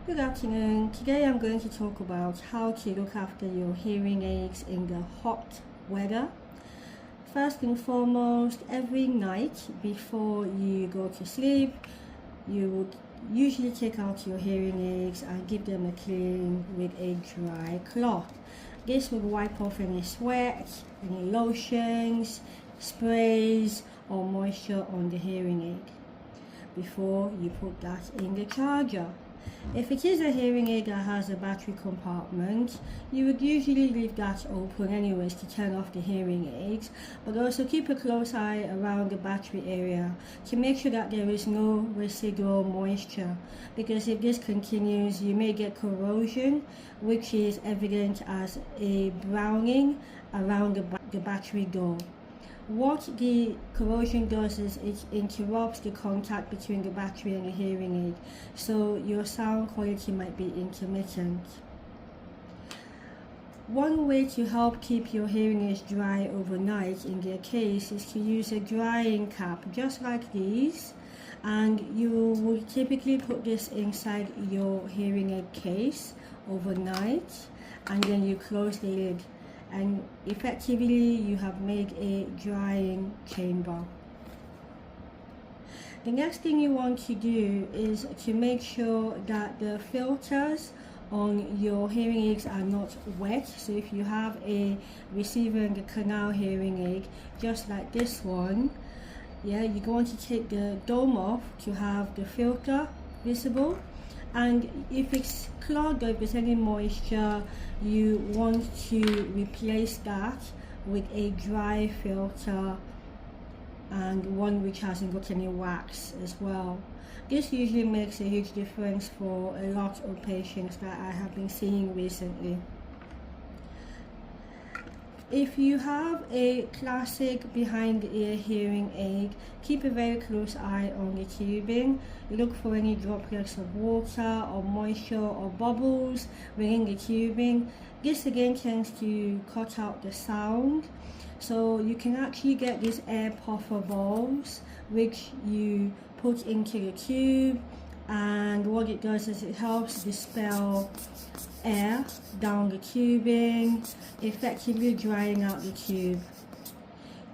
Good afternoon. Today I'm going to talk about how to look after your hearing aids in the hot weather. First and foremost, every night before you go to sleep, you would usually take out your hearing aids and give them a clean with a dry cloth. This will wipe off any sweat, any lotions, sprays or moisture on the hearing aid before you put that in the charger. If it is a hearing aid that has a battery compartment, you would usually leave that open anyways to turn off the hearing aids, but also keep a close eye around the battery area to make sure that there is no residual moisture, because if this continues you may get corrosion, which is evident as a browning around the battery door. What the corrosion does is it interrupts the contact between the battery and the hearing aid, so your sound quality might be intermittent. One way to help keep your hearing aids dry overnight in their case is to use a drying cap just like these, and you will typically put this inside your hearing aid case overnight and then you close the lid, and effectively you have made a drying chamber. The next thing you want to do is to make sure that the filters on your hearing aids are not wet. So if you have a receiver and a canal hearing aid just like this one, you're going to take the dome off to have the filter visible, and if it's clogged or if there's any moisture, you want to replace that with a dry filter and one which hasn't got any wax as well. This usually makes a huge difference for a lot of patients that I have been seeing recently. If you have a classic behind the ear hearing aid, keep a very close eye on the tubing. Look for any droplets of water or moisture or bubbles within the tubing. This again tends to cut out the sound. So you can actually get these air puffer balls which you put into the tube, and what it does is it helps dispel air down the tubing, effectively drying out the tube.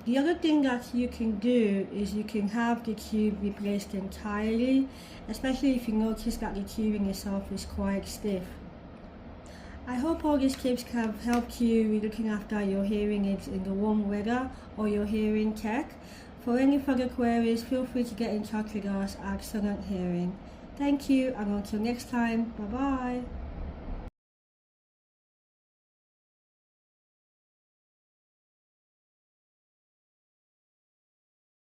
The other thing that you can do is you can have the tube replaced entirely, especially if you notice that the tubing itself is quite stiff. I hope all these tips have helped you with looking after your hearing aids in the warm weather or your hearing tech. For any further queries, feel free to get in touch with us at Sonant Hearing. Thank you, and until next time, bye bye.